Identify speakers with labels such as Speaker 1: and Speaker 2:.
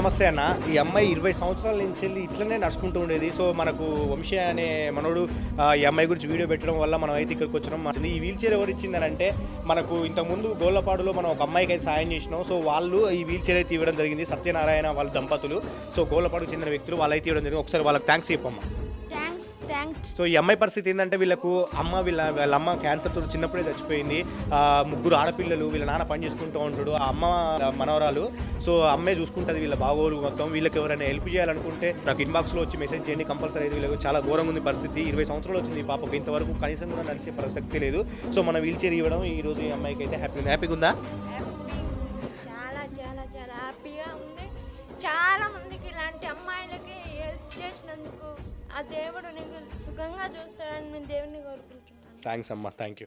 Speaker 1: నమస్తే అన్న. ఈ అమ్మాయి 20 సంవత్సరాల నుంచి వెళ్ళి ఇట్లనే నడుచుకుంటూ ఉండేది. సో మనకు వంశీ అనే మనోడు ఈ అమ్మాయి గురించి వీడియో పెట్టడం వల్ల మనం అయితే ఇక్కడికి వచ్చినాం. ఈ వీల్ చైర్ ఎవరు ఇచ్చిందనంటే మనకు ఇంతకుముందు గోళ్ళపాడులో మనం ఒక అమ్మాయికి అయితే సాయం చేసినాం. సో వాళ్ళు ఈ వీల్ చైర్ అయితే ఇవ్వడం జరిగింది. సత్యనారాయణ వాళ్ళ దంపతులు. సో గోళ్ళపాడుకు చెందిన వ్యక్తులు వాళ్ళైతే ఇవ్వడం జరిగింది. ఒకసారి వాళ్ళకి థ్యాంక్స్ చెప్పమ్మా. సో ఈ అమ్మాయి పరిస్థితి ఏంటంటే వీళ్ళకు వీళ్ళ అమ్మ క్యాన్సర్తో చిన్నప్పుడే చచ్చిపోయింది. ముగ్గురు ఆడపిల్లలు, వీళ్ళ నాన్న పని చేసుకుంటూ ఉంటాడు. ఆ అమ్మ మనవరాలు. సో అమ్మాయి చూసుకుంటుంది వీళ్ళ బాగోలు మొత్తం. వీళ్ళకి ఎవరైనా హెల్ప్ చేయాలనుకుంటే నాకు ఇన్బాక్స్లో వచ్చి మెసేజ్ చేయండి కంపల్సరీ. అయితే వీళ్ళకి చాలా ఘోరంగా ఉంది పరిస్థితి. 20 సంవత్సరాలు వచ్చింది ఈ పాపకు. ఇంతవరకు కనీసం కూడా నడిచే ప్రసక్తి లేదు. సో మన వీల్ చైర్ ఇవ్వడం ఈ రోజు ఈ అమ్మాయికి అయితే హ్యాపీగా ఉందా?
Speaker 2: చాలా చాలా చాలా హ్యాపీగా ఉంది. చాలా మందికి ఇలాంటి అమ్మాయిలకి హెల్ప్ చేసినందుకు ఆ దేవుడు నీకు సుఖంగా చూస్తాడని నేను దేవుడిని కోరుకుంటున్నాను.
Speaker 1: థ్యాంక్స్ అమ్మా, థ్యాంక్ యూ.